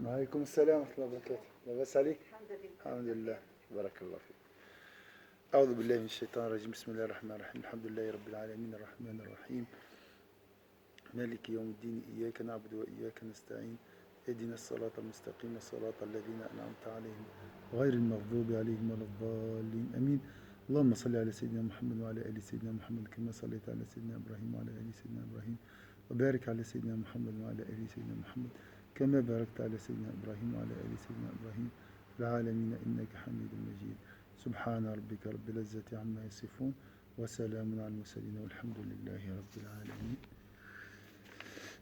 وعليكم السلام ورحمة الله وبركاته. لاباس عليك؟ الحمد لله. الحمد لله. بارك الله فيك. أعوذ بالله من الشيطان الرجيم. بسم الله الرحمن الرحيم. الحمد لله رب العالمين الرحمن الرحيم مالك يوم الدين. إياك نعبد وإياك نستعين. اهدنا الصراط المستقيم صراط الذين أنعمت عليهم غير المغضوب عليهم ولا الضالين آمين. اللهم صل على سيدنا محمد وعلى آل سيدنا محمد كما صليت على سيدنا إبراهيم وعلى آل سيدنا إبراهيم وبارك على سيدنا محمد وعلى آل سيدنا محمد كما باركت على سيدنا إبراهيم وعلى آل سيدنا إبراهيم في العالمين إنك حميد مجيد. سبحان ربك رب العزة عما يصفون وسلام على المرسلين والحمد لله رب العالمين.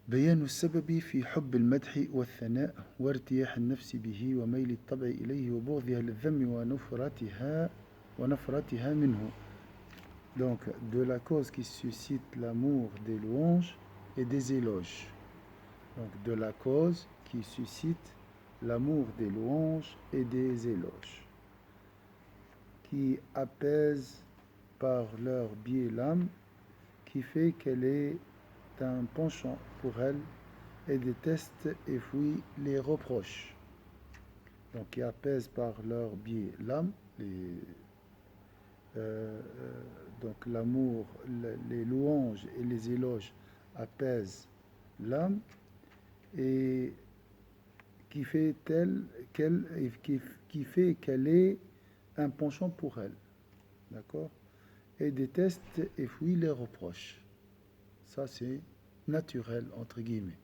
بيان السبب في حب المدح والثناء وارتياح النفس به وميل الطبع إليه وبغضها للذم ونفرتها منه. Donc, de la cause qui suscite l'amour des louanges et des éloges. Donc, de la cause qui suscite l'amour des louanges et des éloges, qui apaise par leur biais l'âme, qui fait qu'elle est un penchant pour elle et déteste et fuit les reproches. Donc, qui apaise par leur biais l'âme, donc l'amour, les louanges et les éloges apaisent l'âme et qui fait qu'elle ait un penchant pour elle, d'accord, et déteste et fuit les reproches. Ça c'est naturel entre guillemets.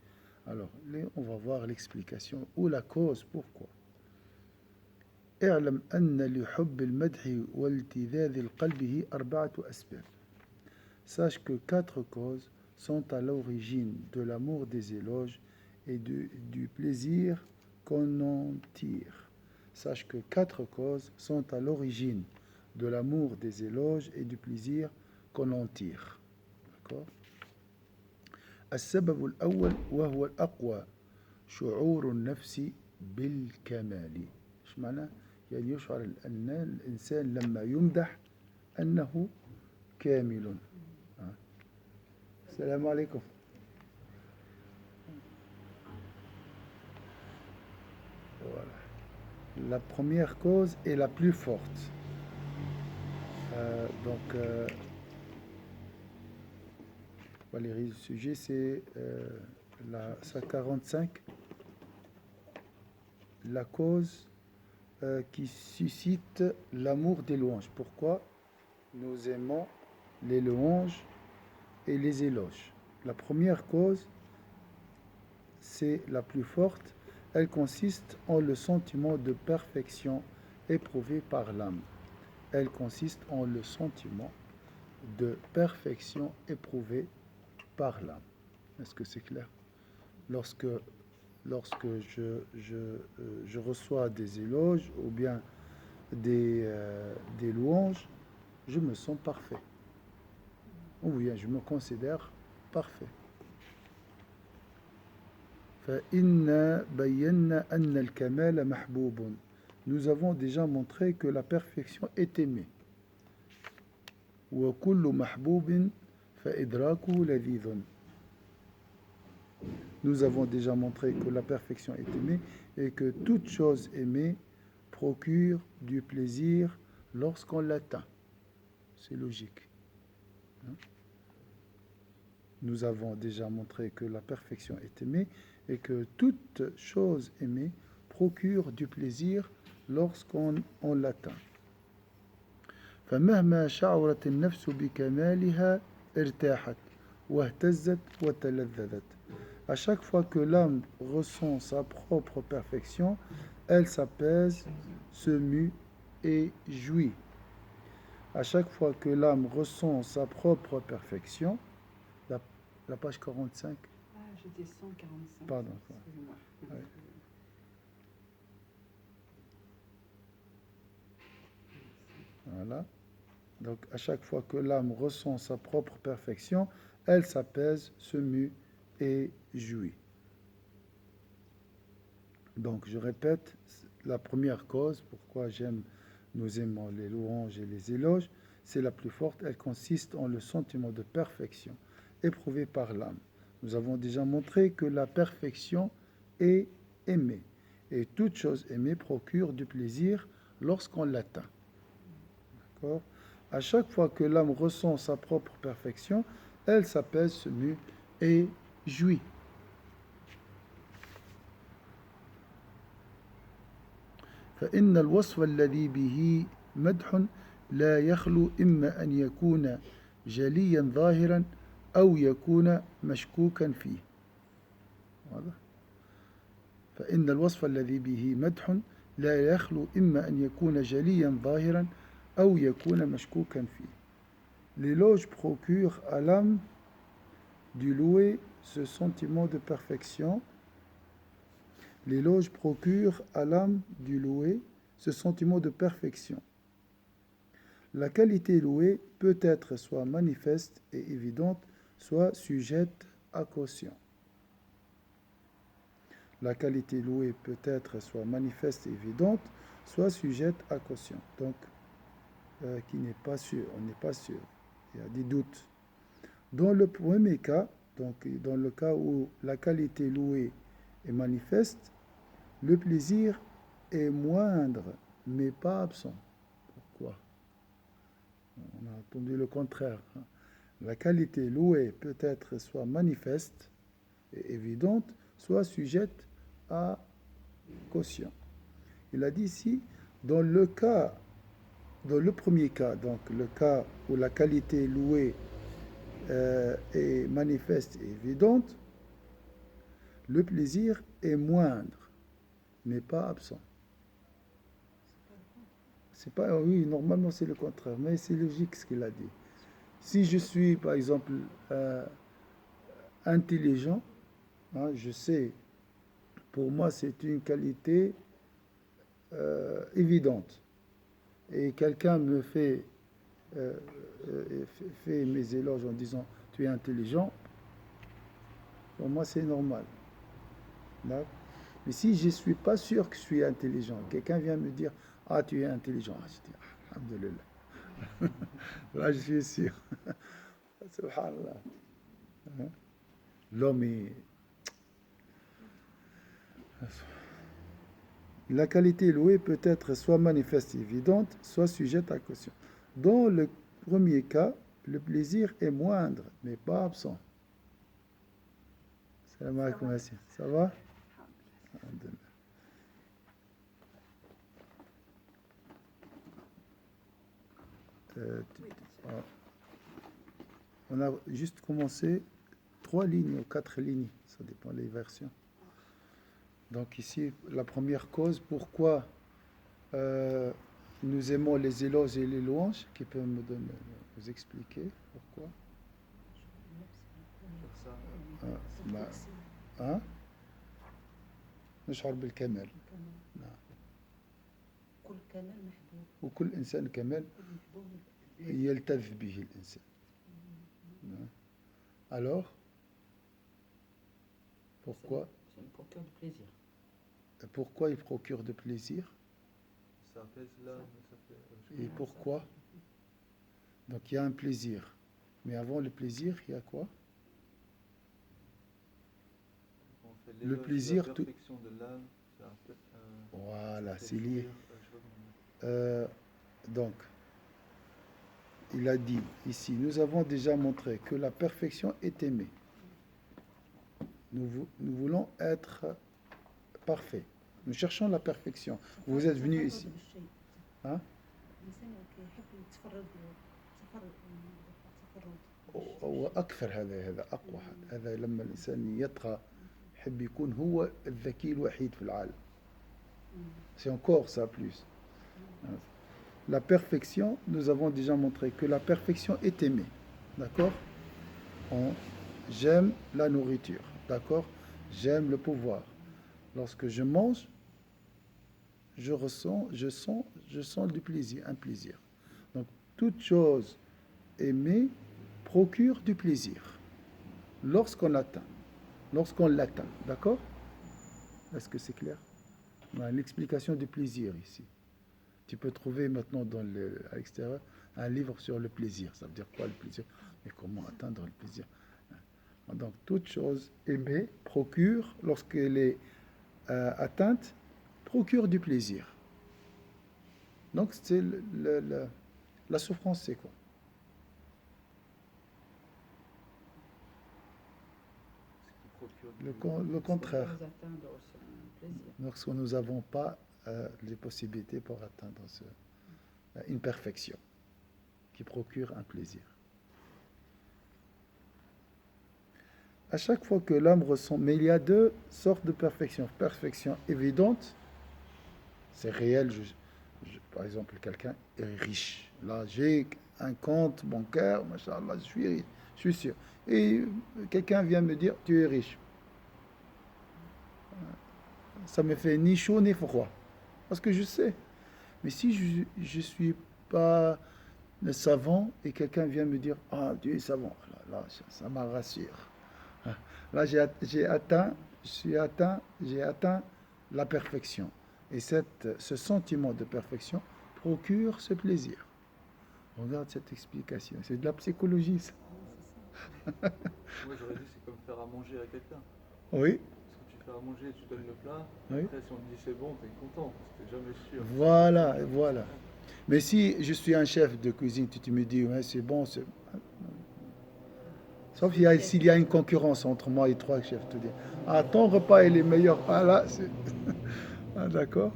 Alors on va voir l'explication ou la cause pourquoi. اعلم أن لحب المدح والتذاذ قلبه 4 أسباب. Sache que 4 causes sont à l'origine de l'amour des éloges et du plaisir qu'on en tire. Sache que 4 causes sont à l'origine de l'amour des éloges et du plaisir qu'on en tire. D'accord. السبب الأول وهو الأقوى شعور النفس بالكمال. إيش معنى؟ يعني يشعر أن الإنسان لما يمدح أنه كامل. السلام عليكم. Voilà. La première cause est la plus forte. Valérie, le sujet c'est la 145. La cause qui suscite l'amour des louanges. Pourquoi nous aimons les louanges et les éloges? La première cause, c'est la plus forte. Elle consiste en le sentiment de perfection éprouvé par l'âme. Elle consiste en le sentiment de perfection éprouvé par l'âme. Est-ce que c'est clair? Lorsque je reçois des éloges ou bien des louanges, je me sens parfait. Ou bien je me considère parfait. فإن بينا أن الكمال محبوب. Nous avons déjà montré que la perfection est aimée. وكل محبوب فإدراكه لذيذ. Nous avons déjà montré que la perfection est aimée et que toute chose aimée procure du plaisir lorsqu'on l'atteint. C'est logique. Nous avons déjà montré que la perfection est aimée et que toute chose aimée procure du plaisir lorsqu'on l'atteint. فمهما شعرت النفس بكمالها ارتاحت واهتزت وتلذذت. À chaque fois que l'âme ressent sa propre perfection, elle s'apaise, se mue et jouit. À chaque fois que l'âme ressent sa propre perfection, la page 45. Ah, j'étais 145. Pardon. Excusez-moi. Ouais. Voilà. Donc, à chaque fois que l'âme ressent sa propre perfection, elle s'apaise, se mue et jouit. Donc, je répète, la première cause, pourquoi nous aimons les louanges et les éloges, c'est la plus forte. Elle consiste en le sentiment de perfection éprouvé par l'âme. Nous avons déjà montré que la perfection est aimée Et toute chose aimée procure du plaisir lorsqu'on l'atteint. D'accord? À chaque fois que l'âme ressent sa propre perfection, elle s'apaise, se mue et jouit. فإن الوصف الذي به مدح لا يخلو إما أن يكون جليا ظاهرا أو يكون مشكوكا فيه. واضح؟ فإن الوصف الذي به مدح لا يخلو إما أن يكون جليا ظاهرا أو يكون مشكوكا فيه. L'éloge procure à l'âme du loué ce sentiment de perfection. L'éloge procure à l'âme du loué ce sentiment de perfection. La qualité louée peut être soit manifeste et évidente, soit sujette à caution. La qualité louée peut être soit manifeste et évidente, soit sujette à caution. Donc, qui n'est pas sûr, on n'est pas sûr. Il y a des doutes. Dans le premier cas, donc dans le cas où la qualité louée est manifeste, le plaisir est moindre, mais pas absent. Pourquoi? On a entendu le contraire. La qualité louée peut être soit manifeste et évidente, soit sujette à caution. Il a dit ici, dans le premier cas, donc le cas où la qualité louée est manifeste et évidente, le plaisir est moindre, mais pas absent. C'est pas, oui, normalement c'est le contraire, mais c'est logique ce qu'il a dit. Si je suis, par exemple, intelligent, hein, je sais, pour moi c'est une qualité évidente. Et quelqu'un me fait mes éloges en disant tu es intelligent, pour moi c'est normal. D'accord? Mais si je ne suis pas sûr que je suis intelligent, quelqu'un vient me dire ah tu es intelligent, je dis alhamdoulilah. Là je suis sûr. Subhanallah. L'homme est. La qualité louée peut être soit manifeste et évidente, soit sujette à caution. Dans le premier cas, le plaisir est moindre, mais pas absent. Salam alaikum, merci. Ça va? On a juste commencé 3 lignes ou 4 lignes, ça dépend des versions. Donc ici, la première cause, pourquoi nous aimons les éloges et les louanges, qui peut vous expliquer pourquoi? ها نشعر بالكمال. نعم. كل كمال محبوب. وكل إنسان كمال يلتذ به الإنسان. Alors, pourquoi? Ça me procure du plaisir. Pourquoi il procure de plaisir? Ça apaise l'âme. Et pourquoi? Donc il y a un plaisir. Mais avant le plaisir, il y a quoi? Le plaisir, la perfection de l'âme, voilà, c'est lié. Donc, il a dit ici, nous avons déjà montré que la perfection est aimée. Nous voulons être parfaits. Nous cherchons la perfection. Vous êtes venus ici. Hein? وأكثر هذا أقوى هذا لما الإنسان يطغى يحب يكون هو الذكي الوحيد في العالم. C'est encore ça plus. La perfection, nous avons déjà montré que la perfection est aimée. D'accord? J'aime la nourriture. D'accord? J'aime le pouvoir. Lorsque je mange, je sens du plaisir, un plaisir. Donc, toute chose aimée procure du plaisir lorsqu'on l'atteint. D'accord? Est-ce que c'est clair? On a une explication du plaisir ici. Tu peux trouver maintenant à l'extérieur un livre sur le plaisir. Ça veut dire quoi le plaisir? Mais comment atteindre le plaisir? Donc, toute chose aimée procure, lorsqu'elle est atteinte, procure du plaisir. Donc, c'est la souffrance, c'est quoi? Ce qui procure Le, du... con- le Ce qui contraire. nous atteindre, c'est un plaisir. Lorsque nous n'avons pas les possibilités pour atteindre une perfection qui procure un plaisir. À chaque fois que l'âme ressent, mais il y a deux sortes de perfection. Perfection évidente, c'est réel. Par exemple, quelqu'un est riche. Là, j'ai un compte bancaire, machallah, je suis sûr. Et quelqu'un vient me dire, tu es riche. Ça me fait ni chaud ni froid. Parce que je sais. Mais si je ne suis pas le savant et quelqu'un vient me dire, ah, tu es savant, là, ça m'a rassure. Là, j'ai atteint la perfection. Et ce sentiment de perfection procure ce plaisir. Regarde cette explication. C'est de la psychologie, ça. Moi j'aurais dit c'est comme faire à manger à quelqu'un. Oui, Parce que tu fais à manger, tu donnes le plat, oui. après si on te dit c'est bon, t'es content, parce que t'es jamais sûr. Voilà, voilà. Mais si je suis un chef de cuisine, tu me dis, ouais, c'est bon, sauf s'il y a une concurrence entre moi et trois chefs, tu dis, ah, ton repas il est meilleur. Ah là, c'est... Ah, d'accord.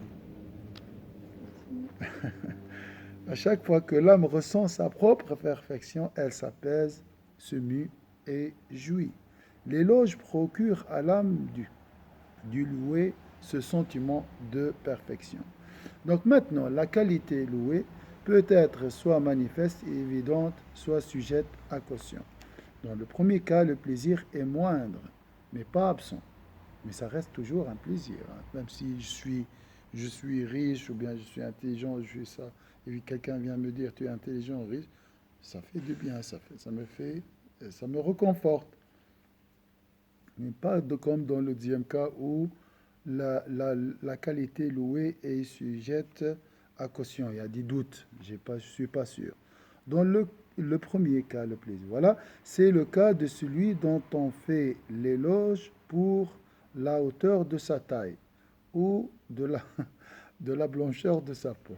À chaque fois que l'âme ressent sa propre perfection, elle s'apaise, se mue et jouit. L'éloge procure à l'âme du loué ce sentiment de perfection. Donc maintenant, la qualité louée peut être soit manifeste et évidente, soit sujette à caution. Dans le premier cas, le plaisir est moindre, mais pas absent. Mais ça reste toujours un plaisir, hein. Même si je suis riche ou bien je suis intelligent, je suis ça, et puis quelqu'un vient me dire tu es intelligent, riche, ça fait du bien, ça me reconforte. Mais pas comme dans le deuxième cas où la qualité louée est sujette à caution. Il y a des doutes, je ne suis pas sûr. Dans le premier cas, le plaisir, voilà, c'est le cas de celui dont on fait l'éloge pour la hauteur de sa taille ou de la blancheur de sa peau.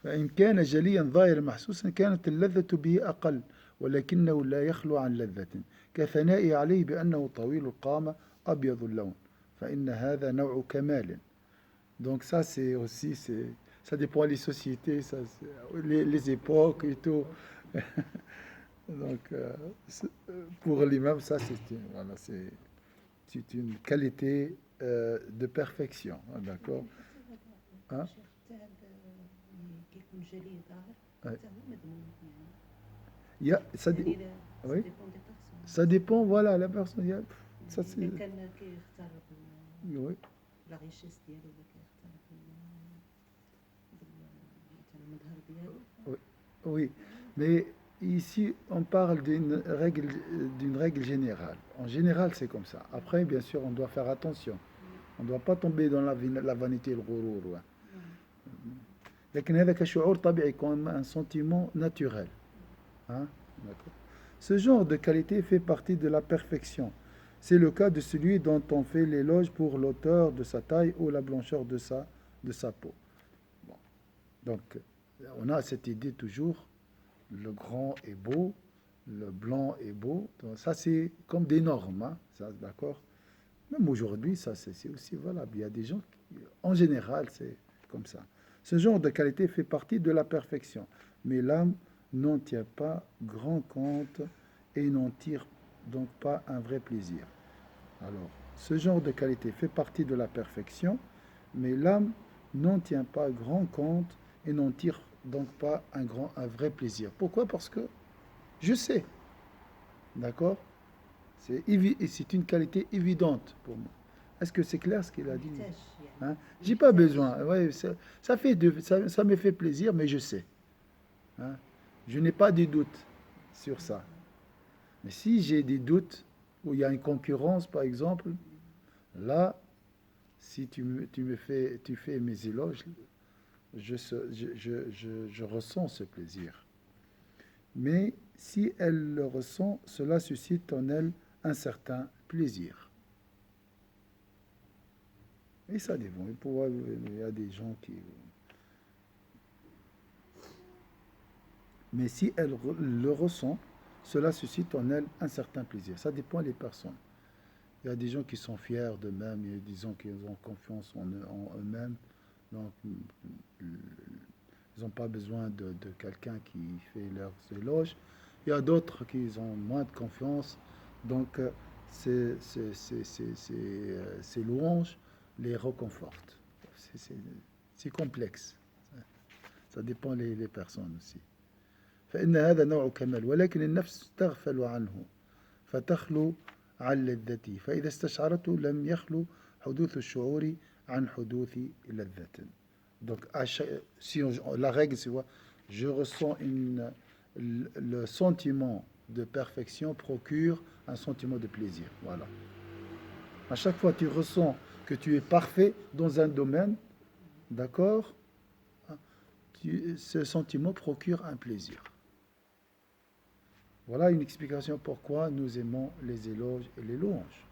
فإن كان جليا ظاهر محسوسا كانت اللذة به أقل ولكنه لا يخلو عن لذة كثنائي عليه بأنه طويل القامة أبيض اللون فإن هذا نوع كمال. Donc ça c'est aussi ça dépend des sociétés, les époques et tout. Donc pour l'imam ça voilà, c'est une qualité de perfection, hein, d'accord. Hein? كيكون جلي ظاهر Ouais. حتى هو مذموم يعني. Il y a, ça, يعني oui, ça dépend des personnes. ça dépend, voilà, la personne. Ça, c'est, إذا كان كيختار oui, لا ريشيس ديالو ولا كيختار مثلا المظهر ديالو. oui, oui. Mais ici, on parle d'une règle générale. En général, c'est comme ça. Après, bien sûr, on doit faire attention. On ne doit pas tomber dans la vanité et le ghourour. Ouais. لكن هذا كشعور طبيعي comme un sentiment naturel. Hein? D'accord. Ce genre de qualité fait partie de la perfection. C'est le cas de celui dont on fait l'éloge pour l'auteur de sa taille ou la blancheur de sa peau. Bon. Donc, on a cette idée toujours, le grand est beau, le blanc est beau. Donc, ça, c'est comme des normes. Hein? Ça, d'accord. Même aujourd'hui, ça, c'est aussi valable. Il y a des gens qui, en général, c'est comme ça. Ce genre de qualité fait partie de la perfection. Mais l'âme n'en tient pas grand compte et n'en tire donc pas un vrai plaisir. Alors, ce genre de qualité fait partie de la perfection, mais l'âme n'en tient pas grand compte et n'en tire donc pas un vrai plaisir. Pourquoi? Parce que je sais, d'accord? C'est une qualité évidente pour moi. Est-ce que c'est clair ce qu'il a dit? Hein? J'ai pas besoin. Ouais, ça me fait plaisir, mais je sais. Hein? Je n'ai pas de doute sur ça. Mais si j'ai des doutes, où il y a une concurrence, par exemple, là, si tu fais mes éloges, je ressens ce plaisir. Mais si elle le ressent, cela suscite en elle un certain plaisir. Et ça dépend. Il y a des gens qui... Mais si elle le ressent, cela suscite en elle un certain plaisir. Ça dépend des personnes. Il y a des gens qui sont fiers d'eux-mêmes, il y a des gens qui ont confiance en eux-mêmes. Donc, ils n'ont pas besoin de quelqu'un qui fait leurs éloges. Il y a d'autres qui ont moins de confiance. Donc, ces louanges les réconfortent. C'est complexe. Ça dépend des personnes aussi. فإن هذا نوع كمال ولكن النفس تغفل عنه فتخلو عن لذته فإذا استشعرته لم يخلو حدوث الشعور عن حدوث لذة. Donc si la règle c'est quoi, je ressens le sentiment de perfection procure un sentiment de plaisir. Voilà. À chaque fois tu ressens que tu es parfait dans un domaine, d'accord, ce sentiment procure un plaisir. Voilà une explication pourquoi nous aimons les éloges et les louanges.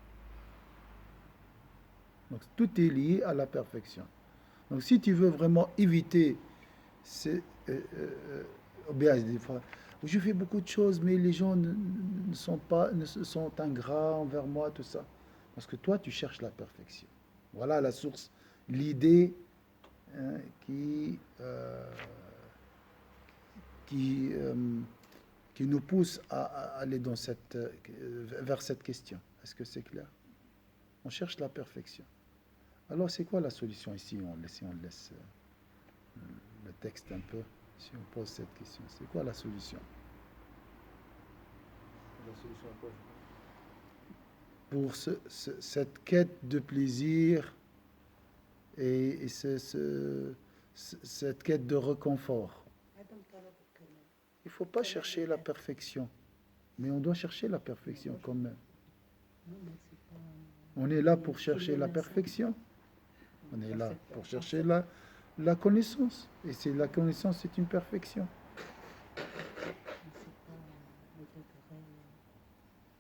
Donc tout est lié à la perfection. Donc si tu veux vraiment éviter bien des fois, je fais beaucoup de choses, mais les gens ne sont ingrats envers moi, tout ça. Parce que toi, tu cherches la perfection. Voilà la source, l'idée qui nous pousse à aller vers cette question. Est-ce que c'est clair? On cherche la perfection. Alors, c'est quoi la solution ici? On laisse le texte un peu, si on pose cette question. C'est quoi la solution? La solution à quoi? Pour cette quête de plaisir et cette quête de réconfort. Il ne faut pas chercher la perfection, mais on doit chercher la perfection quand même. On est là pour chercher la perfection. On est là pour chercher la connaissance. Et la connaissance, c'est une perfection.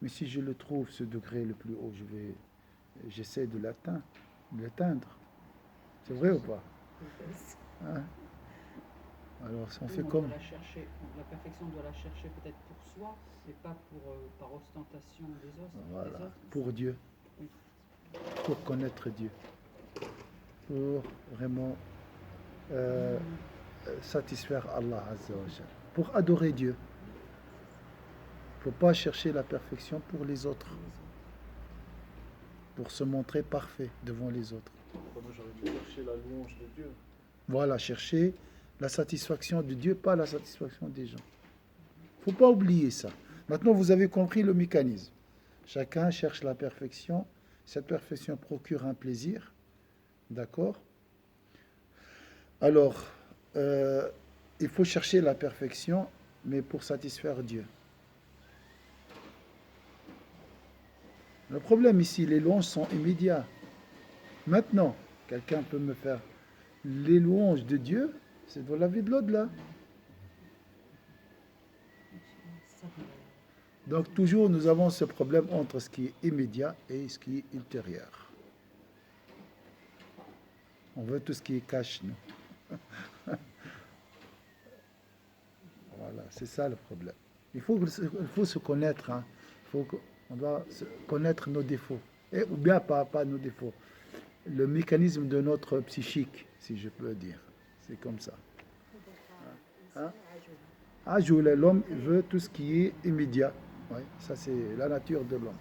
Mais si je le trouve, ce degré le plus haut, j'essaie de l'atteindre. C'est vrai ou pas? Hein? Alors, on fait comme... La perfection, on doit la chercher peut-être pour soi, mais pas par ostentation des autres. Voilà, pour Dieu. Oui. Pour connaître Dieu. Pour vraiment satisfaire Allah Azza wa Jal. Pour adorer Dieu. Il ne faut pas chercher la perfection pour les autres. Pour se montrer parfait devant les autres. Moi, j'aurais dû chercher la louange de Dieu. Voilà, chercher la satisfaction de Dieu, pas la satisfaction des gens. Il ne faut pas oublier ça. Maintenant, vous avez compris le mécanisme. Chacun cherche la perfection. Cette perfection procure un plaisir. D'accord? Alors, il faut chercher la perfection, mais pour satisfaire Dieu. Le problème ici, les louanges sont immédiats. Maintenant, quelqu'un peut me faire les louanges de Dieu, c'est dans la vie de l'au-delà. Donc toujours, nous avons ce problème entre ce qui est immédiat et ce qui est ultérieur. On veut tout ce qui est cash, nous. Voilà, c'est ça le problème. Il faut se connaître. Hein. On doit connaître nos défauts. Ou bien pas nos défauts. Le mécanisme de notre psychique, si je peux dire. C'est comme ça. Hein? L'homme veut tout ce qui est immédiat. Ouais, ça, c'est la nature de l'homme.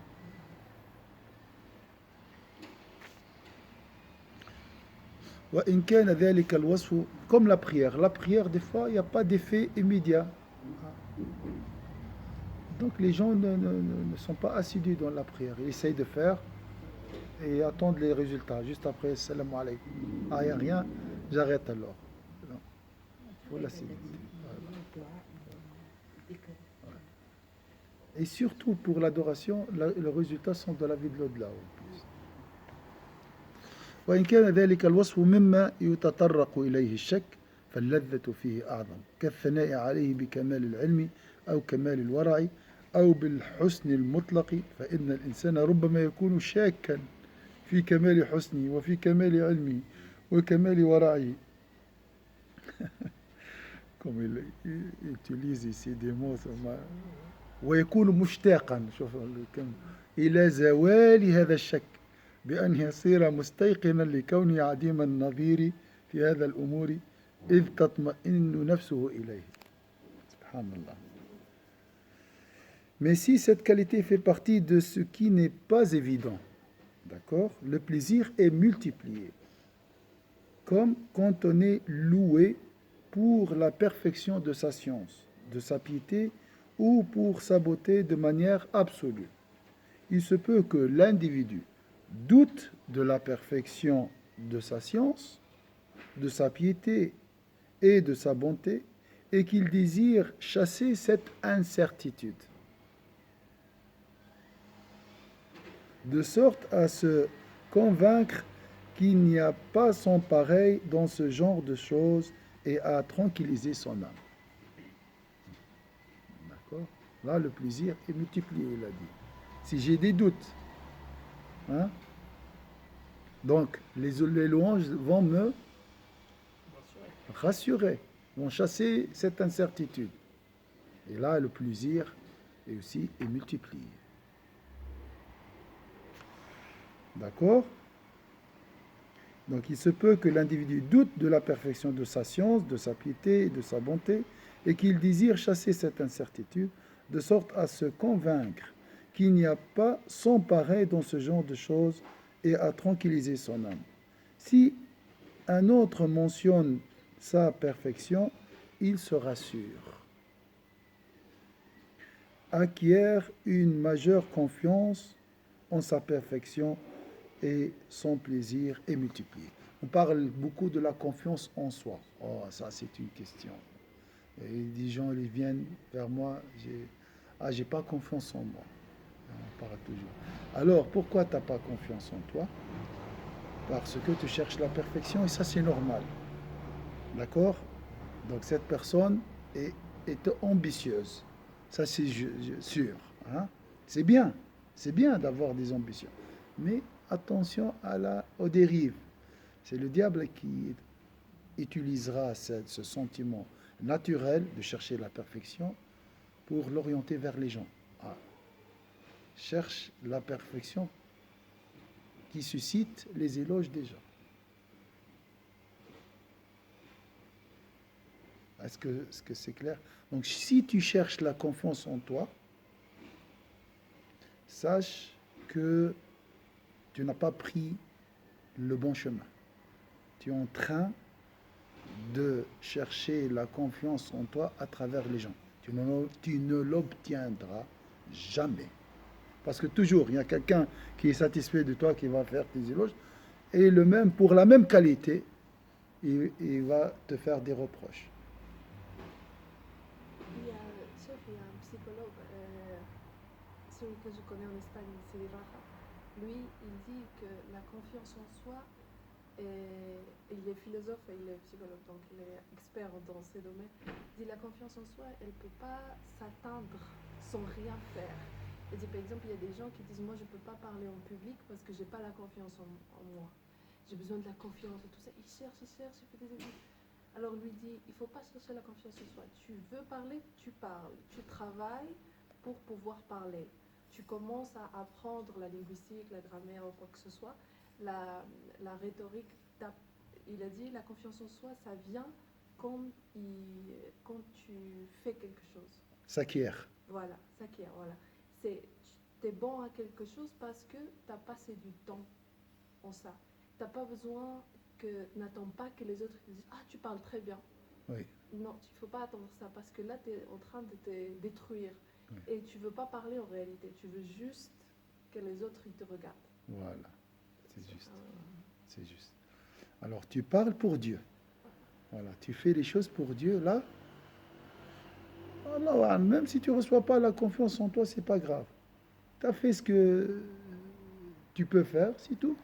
Comme la prière. La prière, des fois, il n'y a pas d'effet immédiat. Donc les gens ne sont pas assidus dans la prière. Ils essayent de faire et attendent les résultats. Juste après, salam alaykum. Ah, il n'y a rien, j'arrête alors. Il faut l'assiduité. Voilà. Et surtout pour l'adoration, les résultats sont de la vie de l'au-delà. وإن كان ذلك الوصف مما يتطرق إليه الشك فاللذة فيه أعظم كالثناء عليه بكمال العلم أو كمال الورع أو بالحسن المطلق فإن الإنسان ربما يكون شاكا في كمال حسنه وفي كمال علمه وكمال ورعه. Comme il utilise ici des mots ويكون مشتاقا شوف إلى زوال هذا الشك بأن يصير مستيقنا لكونه عديم النظير في هذا الأمور إذ تطمئن نفسه إليه. سبحان الله. Mais si cette qualité fait partie de ce qui n'est pas évident, d'accord, le plaisir est multiplié, comme quand on est loué pour la perfection de sa science, de sa piété ou pour sa beauté de manière absolue. Il se peut que l'individu doute de la perfection de sa science, de sa piété et de sa bonté, et qu'il désire chasser cette incertitude, de sorte à se convaincre qu'il n'y a pas son pareil dans ce genre de choses et à tranquilliser son âme. D'accord? Là, le plaisir est multiplié, il a dit. Si j'ai des doutes, hein, donc les louanges vont me rassurer, vont chasser cette incertitude. Et là, le plaisir est aussi multiplié. D'accord? Donc il se peut que l'individu doute de la perfection de sa science, de sa piété et de sa bonté, et qu'il désire chasser cette incertitude, de sorte à se convaincre qu'il n'y a pas son pareil dans ce genre de choses et à tranquilliser son âme. Si un autre mentionne sa perfection, il se rassure, acquiert une majeure confiance en sa perfection et son plaisir est multiplié. On parle beaucoup de la confiance en soi. Oh, ça c'est une question. Et des gens ils viennent vers moi, j'ai pas confiance en moi. On parle toujours. Alors, pourquoi tu n'as pas confiance en toi? Parce que tu cherches la perfection et ça c'est normal. D'accord? Donc cette personne est ambitieuse. Ça c'est sûr. Hein? C'est bien d'avoir des ambitions. Mais attention aux dérives. C'est le diable qui utilisera ce sentiment naturel de chercher la perfection pour l'orienter vers les gens. Ah. Cherche la perfection qui suscite les éloges des gens. Est-ce que c'est clair? Donc si tu cherches la confiance en toi, sache que tu n'as pas pris le bon chemin. Tu es en train de chercher la confiance en toi à travers les gens. Tu ne l'obtiendras jamais. Parce que toujours, il y a quelqu'un qui est satisfait de toi, qui va faire tes éloges, et pour la même qualité, il va te faire des reproches. Il y a un psychologue, celui que je connais en Espagne, c'est Raja. Lui, il dit que la confiance en soi, il est philosophe et il est psychologue, donc il est expert dans ces domaines. Il dit la confiance en soi, elle ne peut pas s'atteindre sans rien faire. Il dit par exemple, il y a des gens qui disent moi je ne peux pas parler en public parce que je n'ai pas la confiance en moi. J'ai besoin de la confiance et tout ça. Il cherche, il fait des études. Alors lui dit, il ne faut pas chercher la confiance en soi. Tu veux parler, tu parles. Tu travailles pour pouvoir parler. Tu commences à apprendre la linguistique, la grammaire ou quoi que ce soit. La rhétorique, il a dit, la confiance en soi, ça vient quand tu fais quelque chose. S'acquiert. Voilà, s'acquiert, voilà. Tu es bon à quelque chose parce que tu as passé du temps en ça. Tu n'as pas besoin n'attends pas que les autres te disent « Ah, tu parles très bien ». Oui. Non, il ne faut pas attendre ça parce que là, tu es en train de te détruire. Oui. Et tu ne veux pas parler en réalité. Tu veux juste que les autres ils te regardent. Voilà, c'est juste. C'est juste. Alors, tu parles pour Dieu. Voilà, tu fais les choses pour Dieu. Là, Allah, même si tu ne reçois pas la confiance en toi, c'est pas grave. Tu as fait ce que tu peux faire, c'est tout.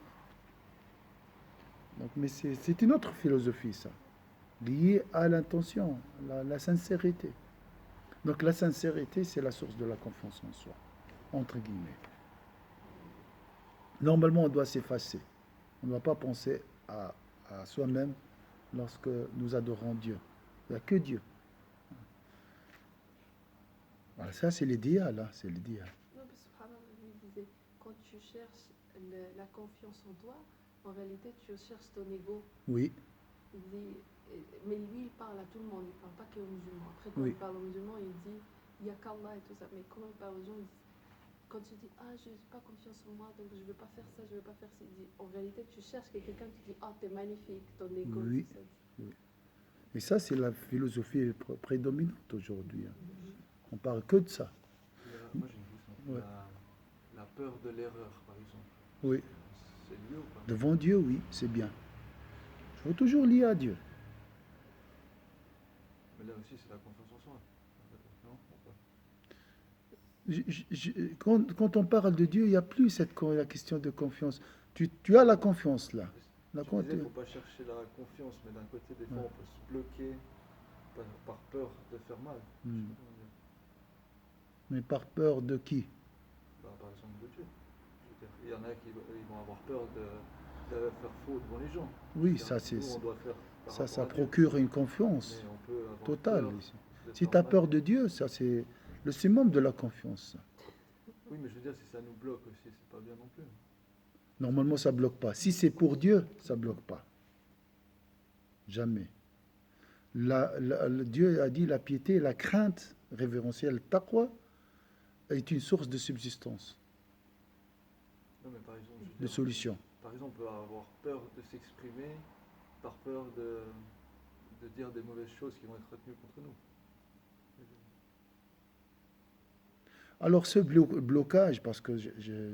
Donc, mais c'est une autre philosophie, ça, liée à l'intention, la sincérité. Donc la sincérité, c'est la source de la confiance en soi, entre guillemets. Normalement, on doit s'effacer. On ne doit pas penser à soi-même lorsque nous adorons Dieu. Il n'y a que Dieu. Voilà, ça, c'est l'idéal. Hein, c'est l'idéal. Non, parce que Subhanallah, lui disait, quand tu cherches la confiance en toi, en réalité, tu cherches ton ego. Oui, Il dit, mais lui, il parle à tout le monde, il ne parle pas qu'aux musulmans. Après, quand Oui. il parle aux musulmans, il dit, il n'y a qu'Allah et tout ça. Mais quand il parle aux gens, il dit, quand tu dis, ah, je n'ai pas confiance en moi, donc je ne veux pas faire ça, je ne veux pas faire ça, il dit, en réalité, tu cherches quelqu'un qui dit, ah, t'es magnifique, ton ego, Oui. tout ça. et ça, c'est la philosophie prédominante aujourd'hui. Hein. On parle que de ça. Moi j'ai une question. Ouais. La peur de l'erreur, par exemple, Oui. c'est lié ou pas? Devant Dieu, oui, c'est bien. Il faut toujours lier à Dieu. Mais là aussi, c'est la confiance en soi. Non, ou pas? Quand on parle de Dieu, il n'y a plus la question de confiance. Tu as la confiance là. La Tu disais qu'il con- ne faut pas chercher la confiance, mais d'un côté, des fois, Ouais. on peut se bloquer par peur de faire mal. Je sais Hmm. pas comment dire. Mais par peur de qui? Par exemple, de Dieu. Je veux dire, il y en a qui ils vont avoir peur de faire faux devant les gens. Oui, C'est-à-dire, ça, c'est, nous, on doit faire par ça rapport à Dieu, procure une confiance mais on peut avoir totale peur ici. de Si faire tu as mal. peur de Dieu, ça c'est le summum de la confiance. Oui, mais je veux dire, si ça nous bloque aussi, c'est pas bien non plus. Normalement, ça bloque pas. Si c'est pour Dieu, ça bloque pas. Jamais. Dieu a dit la piété, la crainte révérentielle, taqwa, est une source de subsistance, Non, mais par exemple, je veux de dire, solution. par exemple, on peut avoir peur de s'exprimer par peur de dire des mauvaises choses qui vont être retenues contre nous. Alors ce blocage, parce que Par j'ai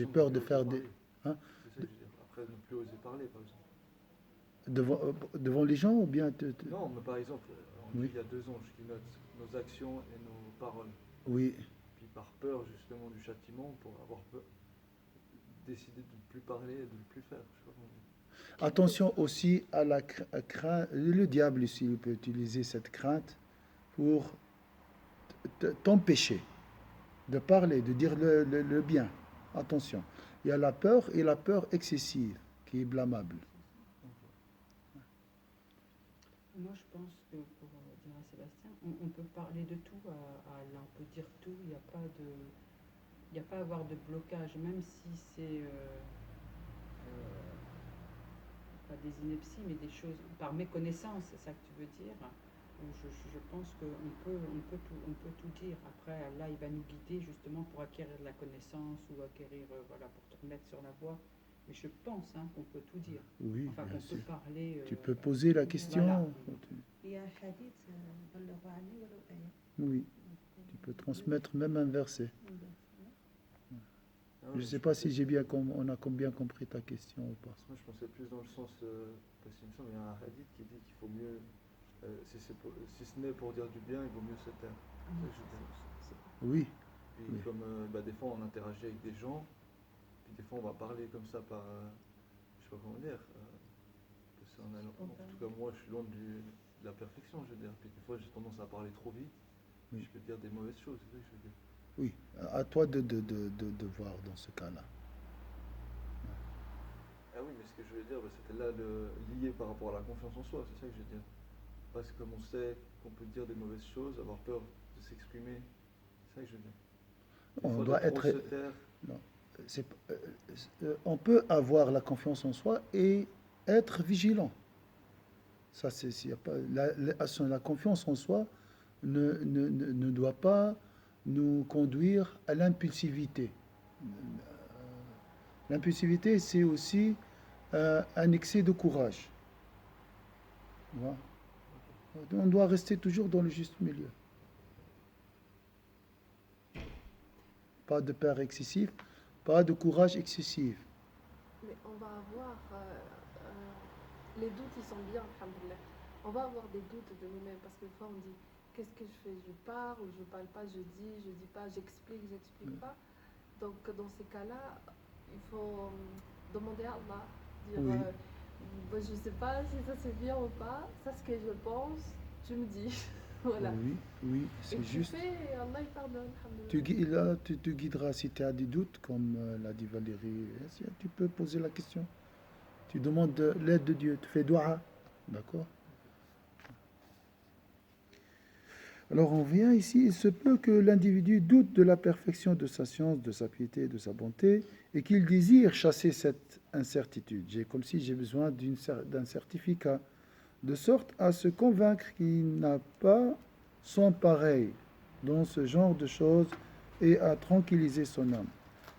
exemple, peur ne de plus faire oser des... parler. hein, C'est ça que je veux dire. Après, ne plus oser parler, par exemple. devant les gens ou bien... Non, mais par exemple, on Oui. dit il y a 2 anges qui notent nos actions et nos paroles. Oui, Puis par peur justement du châtiment, pour avoir peur, décider de ne plus parler et de ne plus faire. Je sais pas comment dire. attention aussi à la crainte. Le diable ici, il peut utiliser cette crainte pour t'empêcher de parler, de dire le bien. Attention. Il y a la peur et la peur excessive qui est blâmable. Moi, je pense que, pour dire à Sébastien, on peut parler de tout à Allah, on peut dire tout, il n'y a pas de... Il n'y a pas à avoir de blocage, même si c'est pas des inepties, mais des choses par méconnaissance, c'est ça que tu veux dire. Je pense on peut tout dire. Après, Allah, il va nous guider justement pour acquérir de la connaissance ou acquérir, voilà, pour te remettre sur la voie. Mais je pense qu'on peut tout dire. Oui, Enfin, bien qu'on sûr. peut parler. Tu peux poser la question. Voilà. Il y a un hadith, بلغوا عني ولو آية. Oui, tu peux transmettre même un verset. Ah ouais, Je ne mais sais pas si pensais- on a bien compris ta question ou pas. Moi, je pensais plus dans le sens, parce qu'il me semble qu'il y a un hadith qui dit qu'il faut mieux, si ce n'est pour dire du bien, il vaut mieux se taire. C'est ça que je veux dire. Oui, Puis Oui. comme des fois on interagit avec des gens, puis des fois on va parler comme ça par, je sais pas comment dire, parce en tout cas moi je suis loin de la perfection, je veux dire. Puis des fois j'ai tendance à parler trop vite, Oui. je peux dire des mauvaises choses, c'est ça que je veux dire. oui. À toi de voir dans ce cas-là. Ah oui, mais ce que je veux dire, c'était là lié par rapport à la confiance en soi, c'est ça que je veux dire. Parce que comme on sait qu'on peut dire des mauvaises choses, avoir peur de s'exprimer, c'est ça que je veux dire. Des On fois, doit de trop être- se taire. On peut avoir la confiance en soi et être vigilant. Ça, s'il y a pas, la confiance en soi ne doit pas nous conduire à l'impulsivité. L'impulsivité, c'est aussi un excès de courage. Voilà. On doit rester toujours dans le juste milieu. Pas de peur excessif, pas de courage excessif. Mais on va avoir. Les doutes, ils sont bien, alhamdoulilah. On va avoir des doutes de nous-mêmes parce que des fois on dit qu'est-ce que je fais? Je parle, je parle pas, je dis pas, j'explique pas. Donc dans ces cas-là, il faut demander à Allah. Dire Oui. je sais pas si ça c'est bien ou pas, ça ce que je pense, tu me dis. Voilà. Oui, oui, Et c'est tu juste. fais et Allah il pardonne, alhamdoulilah. Tu te guideras si tu as des doutes, comme l'a dit Valérie. Tu peux poser la question. Tu demandes l'aide de Dieu, tu fais dua. D'accord? Alors on vient ici, il se peut que l'individu doute de la perfection de sa science, de sa piété, de sa bonté, et qu'il désire chasser cette incertitude. Comme si j'ai besoin d'un certificat, de sorte à se convaincre qu'il n'a pas son pareil dans ce genre de choses et à tranquilliser son âme.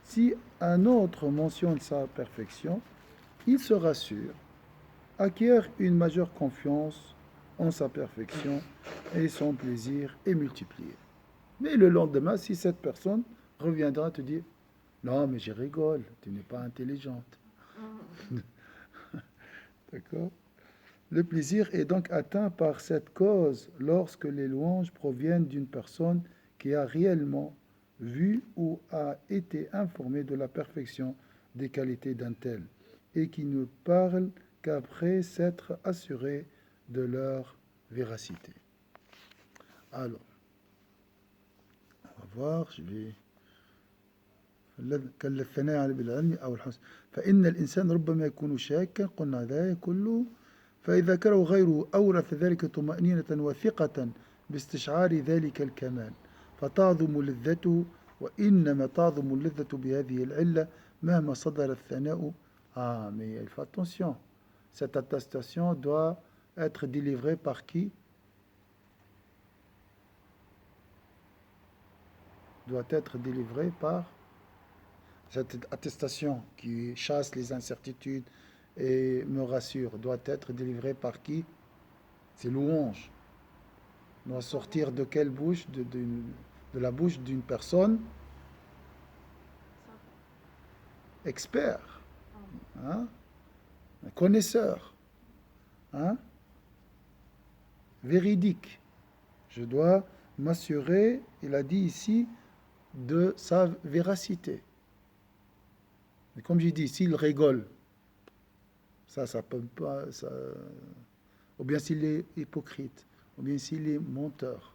Si un autre mentionne sa perfection, il se rassure, acquiert une majeure confiance en sa perfection et son plaisir est multiplié. Mais le lendemain, si cette personne reviendra te dire non, mais je rigole, tu n'es pas intelligente. D'accord? Le plaisir est donc atteint par cette cause lorsque les louanges proviennent d'une personne qui a réellement vu ou a été informée de la perfection des qualités d'un tel et qui ne parle qu'après s'être assuré de leur véracité. Alors, on va voir, je vais كالثناء على بالعلم أو الحسن فإن الإنسان ربما يكون شاكا قلنا ذلك كله فإذا ذكره غيره أورث ذلك طمأنينة وثقة باستشعار ذلك الكمال فتعظم لذته وإنما تعظم اللذة بهذه العلة مهما صدر الثناء. Ah, mais il faut attention. Cette attestation doit être délivrée par qui? Doit être délivrée par cette attestation qui chasse les incertitudes et me rassure, doit être délivrée par qui? C'est louange. Doit sortir de quelle bouche? De la bouche d'une personne expert, hein? Un connaisseur, hein? Véridique. Je dois m'assurer, il a dit ici, de sa véracité. Mais comme j'ai dit, s'il rigole, ça peut pas, ça, ou bien s'il est hypocrite, ou bien s'il est menteur.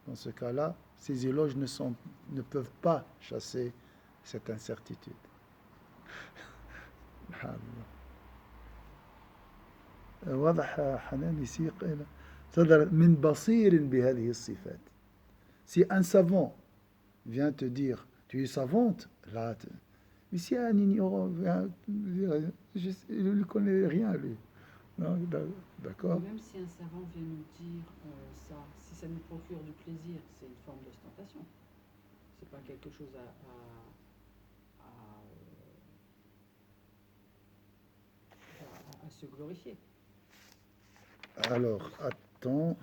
Dans ce cas-là, ces éloges ne peuvent pas chasser cette incertitude. واضح حنان ici صدر من بصير بهذه الصفات. Si un savant vient te dire tu es savante, là, mais si un ignorant vient dire il ne connaît rien lui, non, d'accord? Même si un savant vient nous dire ça, si ça nous procure du plaisir, c'est une forme d'ostentation. C'est pas quelque chose à se glorifier. Alors, attends.